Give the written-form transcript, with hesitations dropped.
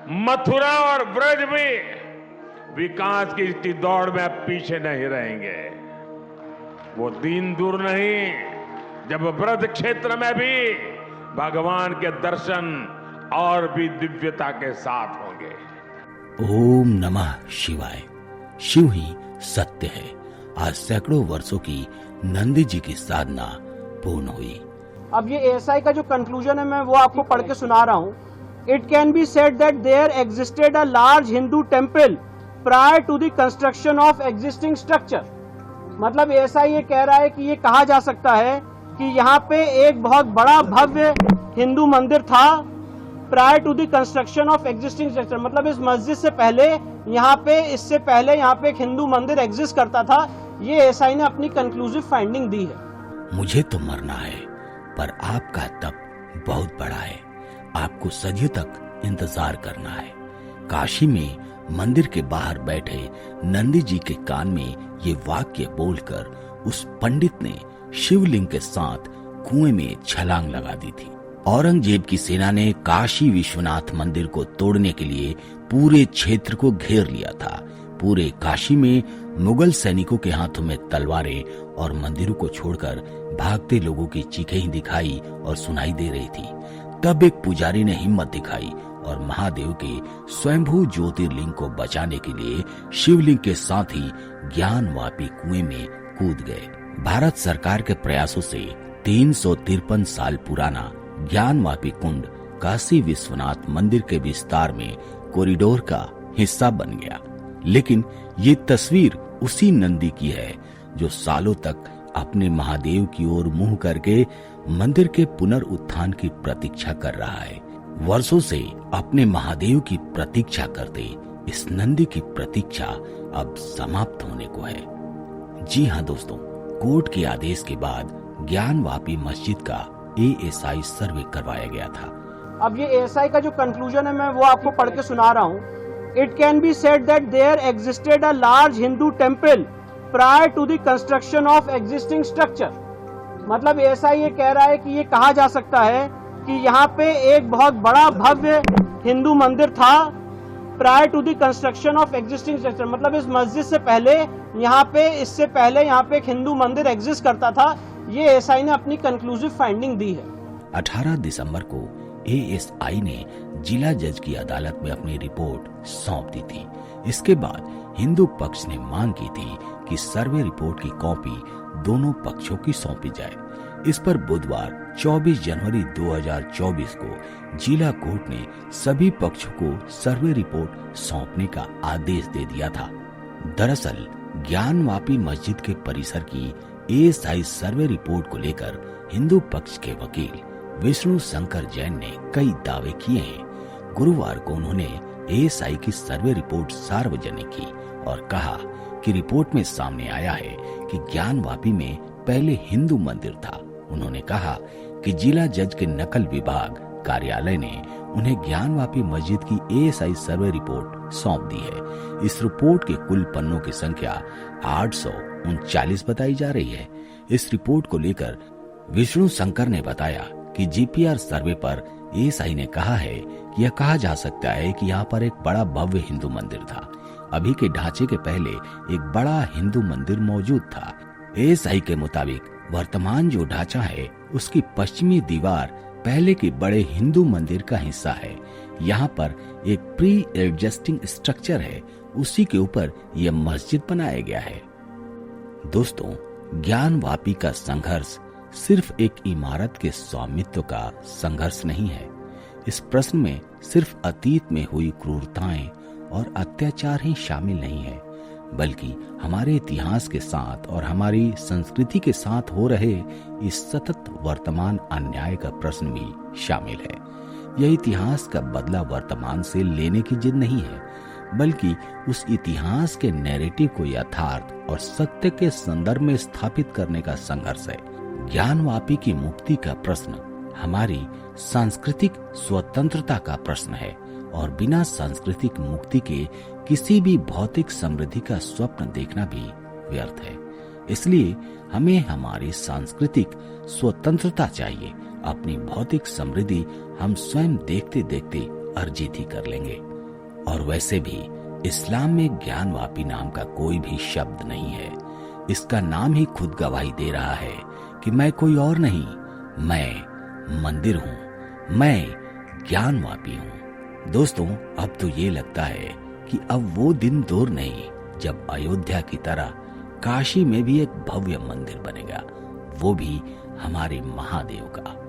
मथुरा और ब्रज भी विकास की इसकी दौड़ में अब पीछे नहीं रहेंगे। वो दिन दूर नहीं जब ब्रज क्षेत्र में भी भगवान के दर्शन और भी दिव्यता के साथ होंगे। ओम नमः शिवाय। शिव ही सत्य है। आज सैकड़ों वर्षों की नंदी जी की साधना पूर्ण हुई। अब ये एएसआई का जो कंक्लूजन है मैं वो आपको पढ़ के सुना रहा हूँ। It can be said that there existed a large Hindu temple prior to the construction of existing structure. मतलब एएसआई ये कह रहा है कि ये कहा जा सकता है कि यहाँ पे एक बहुत बड़ा भव्य हिंदू मंदिर था prior to the construction of existing structure. मतलब इस मस्जिद से पहले इससे पहले यहाँ पे एक हिंदू मंदिर एग्जिस्ट करता था। ये एएसआई ने अपनी कंक्लूसिव फाइंडिंग दी है। मुझे तो मरना है पर आपका तप बहुत बड़ा है। आपको सदियों तक इंतजार करना है। काशी में मंदिर के बाहर बैठे नंदी जी के कान में ये वाक्य बोलकर उस पंडित ने शिवलिंग के साथ कुएं में छलांग लगा दी थी। औरंगजेब की सेना ने काशी विश्वनाथ मंदिर को तोड़ने के लिए पूरे क्षेत्र को घेर लिया था। पूरे काशी में मुगल सैनिकों के हाथों में तलवारें और मंदिरों को छोड़कर भागते लोगों की चीखें ही दिखाई और सुनाई दे रही थी। तब एक पुजारी ने हिम्मत दिखाई और महादेव के स्वयंभू ज्योतिर्लिंग को बचाने के लिए शिवलिंग के साथ ही ज्ञानवापी कुएं में कूद गए। भारत सरकार के प्रयासों से 353 साल पुराना ज्ञानवापी कुंड काशी विश्वनाथ मंदिर के विस्तार में कॉरिडोर का हिस्सा बन गया। लेकिन ये तस्वीर उसी नंदी की है जो सालों तक अपने महादेव की ओर मुंह करके मंदिर के पुनरुत्थान की प्रतीक्षा कर रहा है। वर्षों से अपने महादेव की प्रतीक्षा करते इस नंदी की प्रतीक्षा अब समाप्त होने को है। जी हाँ दोस्तों, कोर्ट के आदेश के बाद ज्ञानवापी मस्जिद का एएसआई सर्वे करवाया गया था। अब ये एएसआई का जो कंक्लूजन है मैं वो आपको पढ़ के सुना रहा हूँ। It can be said that there existed a large Hindu temple prior to the construction of existing structure. मतलब एएसआई ये कह रहा है कि ये कहा जा सकता है कि यहाँ पे एक बहुत बड़ा भव्य हिंदू मंदिर था prior to the construction of existing structure. मतलब इस मस्जिद से पहले इससे पहले यहाँ पे एक हिंदू मंदिर एग्जिस्ट करता था। ये एएसआई ने अपनी कंक्लूसिव फाइंडिंग दी है। 18 दिसंबर को एएसआई ने जिला जज की अदालत में अपनी रिपोर्ट सौंप दी थी। इसके बाद हिंदू पक्ष ने मांग की थी कि सर्वे रिपोर्ट की कॉपी दोनों पक्षों की सौंपी जाए। इस पर बुधवार 24 जनवरी 2024 को जिला कोर्ट ने सभी पक्षों को सर्वे रिपोर्ट सौंपने का आदेश दे दिया था। दरअसल ज्ञानवापी मस्जिद के परिसर की एएसआई सर्वे रिपोर्ट को लेकर हिंदू पक्ष के वकील विष्णु शंकर जैन ने कई दावे किए हैं। गुरुवार को उन्होंने एएसआई की सर्वे रिपोर्ट सार्वजनिक की और कहा कि रिपोर्ट में सामने आया है कि ज्ञानवापी में पहले हिंदू मंदिर था। उन्होंने कहा कि जिला जज के नकल विभाग कार्यालय ने उन्हें ज्ञानवापी मस्जिद की एएसआई सर्वे रिपोर्ट सौंप दी है। इस रिपोर्ट के कुल पन्नों की संख्या 839 बताई जा रही है। इस रिपोर्ट को लेकर विष्णु शंकर ने बताया कि जीपीआर सर्वे पर एएसआई ने कहा है कि यह कहा जा सकता है कि यहाँ पर एक बड़ा भव्य हिंदू मंदिर था। अभी के ढांचे के पहले एक बड़ा हिंदू मंदिर मौजूद था। एएसआई के मुताबिक वर्तमान जो ढांचा है उसकी पश्चिमी दीवार पहले के बड़े हिंदू मंदिर का हिस्सा है। यहाँ पर एक प्री एडजस्टिंग स्ट्रक्चर है, उसी के ऊपर यह मस्जिद बनाया गया है। दोस्तों, ज्ञानवापी का संघर्ष सिर्फ एक इमारत के स्वामित्व का संघर्ष नहीं है। इस प्रश्न में सिर्फ अतीत में हुई क्रूरताएं और अत्याचार ही शामिल नहीं है, बल्कि हमारे इतिहास के साथ और हमारी संस्कृति के साथ हो रहे इस सतत वर्तमान अन्याय का प्रश्न भी शामिल है। यह इतिहास का बदला वर्तमान से लेने की जिद नहीं है, बल्कि उस इतिहास के नैरेटिव को यथार्थ और सत्य के संदर्भ में स्थापित करने का संघर्ष है। ज्ञानवापी की मुक्ति का प्रश्न हमारी सांस्कृतिक स्वतंत्रता का प्रश्न है और बिना सांस्कृतिक मुक्ति के किसी भी भौतिक समृद्धि का स्वप्न देखना भी व्यर्थ है। इसलिए हमें हमारी सांस्कृतिक स्वतंत्रता चाहिए। अपनी भौतिक समृद्धि हम स्वयं देखते देखते अर्जित ही कर लेंगे। और वैसे भी इस्लाम में ज्ञानवापी नाम का कोई भी शब्द नहीं है। इसका नाम ही खुद गवाही दे रहा है कि मैं कोई और नहीं, मैं मंदिर हूं, मैं ज्ञानवापी हूं। दोस्तों, अब तो ये लगता है कि अब वो दिन दूर नहीं जब अयोध्या की तरह काशी में भी एक भव्य मंदिर बनेगा, वो भी हमारे महादेव का।